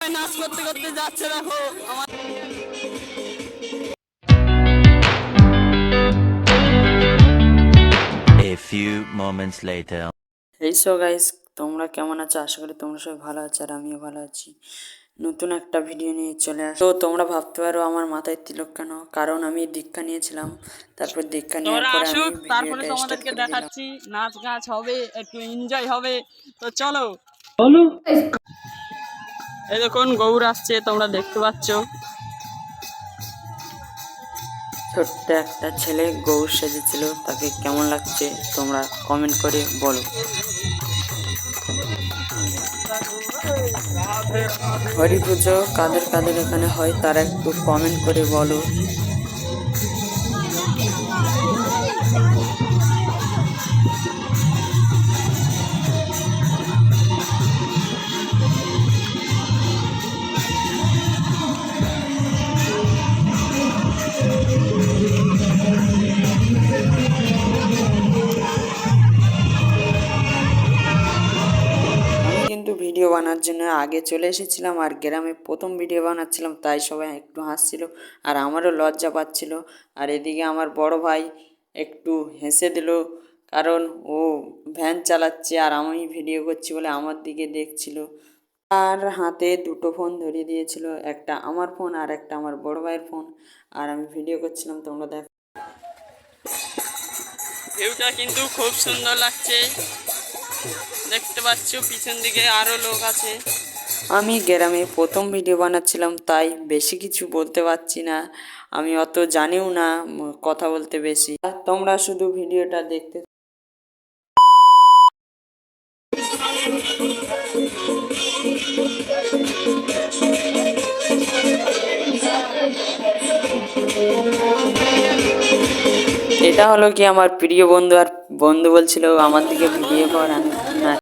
নাচ করতে করতে যাচ্ছে দেখো আমার। A few moments later. এই সো গাইস, তোমরা কেমন আছো? আশা করি তোমরা সবাই ভালো আছো আর আমিও ভালো আছি। নতুন একটা ভিডিও নিয়ে চলে আসো। তো তোমরা ভাবতে পারো আমার মাথায় তিলক কেন, কারণ আমি দীক্ষা নিয়েছিলাম। তারপর দীক্ষা নেওয়ার তোরা পরে আমি আসুক, তারপরে ভিডিওটা স্টার্ট তোমাদেরকে করে দিলাম। দেখাচ্ছি। নাচ গাছ হবে, একটু এনজয় হবে। তো চলো। এই দেখুন গৌর আসছে, তোমরা দেখতে পাচ্ছ। ছোট্ট একটা ছেলে গৌর সেজেছিল, তাকে কেমন লাগছে তোমরা কমেন্ট করে বলো। হরি পুজো কাদের কাদের এখানে হয় তারা একটু কমেন্ট করে বলো। কিন্তু ভিডিও বানার জন্য আগে চলে এসেছিলাম, আর গ্রামে প্রথম ভিডিও বানাচ্ছিলাম, তাই সবাই একটু হাসছিল আর আমারও লজ্জা পাচ্ছিল। আর এদিকে আমার বড় ভাই একটু হেসে দিল, কারণ ও ভ্যান চালাচ্ছে আর আমি ভিডিও করছি বলে আমার দিকে দেখছিল। আর হাতে দুটো ফোন ধরিয়ে দিয়েছিল, একটা আমার ফোন আর একটা আমার বড় ভাইয়ের ফোন, আর আমি ভিডিও করছিলাম। তোমরা দেখো, ভিউটা কিন্তু খুব সুন্দর লাগছে, দেখতে পাচ্ছ পিছন দিকে আরো লোক আছে। আমি গ্রামে প্রথম ভিডিও বানাচ্ছিলাম, তাই বেশি কিছু বলতে পারছি না। আমি অত জানিও না কথা বলতে বেশি। তোমরা শুধু ভিডিওটা দেখতে। এটা হলো কি আমার প্রিয় বন্ধু, আর বন্ধু বলছিল আমার দিকে ভিডিও কর, আমি না।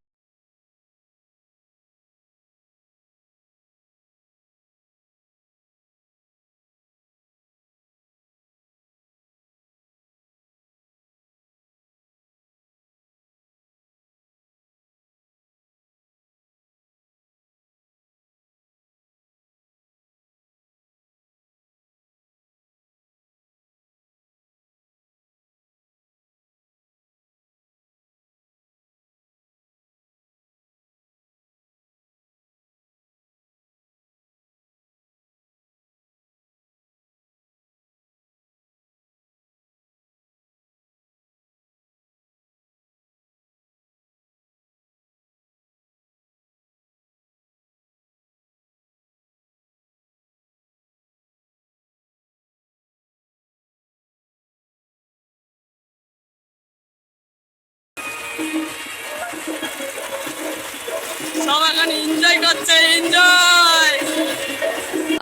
সব এখন এনজয় করছে, এনজয়।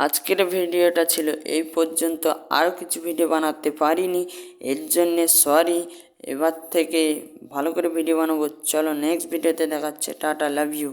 আজকের ভিডিওটা ছিল এই পর্যন্ত, আরও কিছু ভিডিও বানাতে পারিনি, এর জন্যে সরি। এবার থেকে ভালো করে ভিডিও বানাবো। চলো নেক্সট ভিডিওতে দেখাচ্ছে। Tata, love you.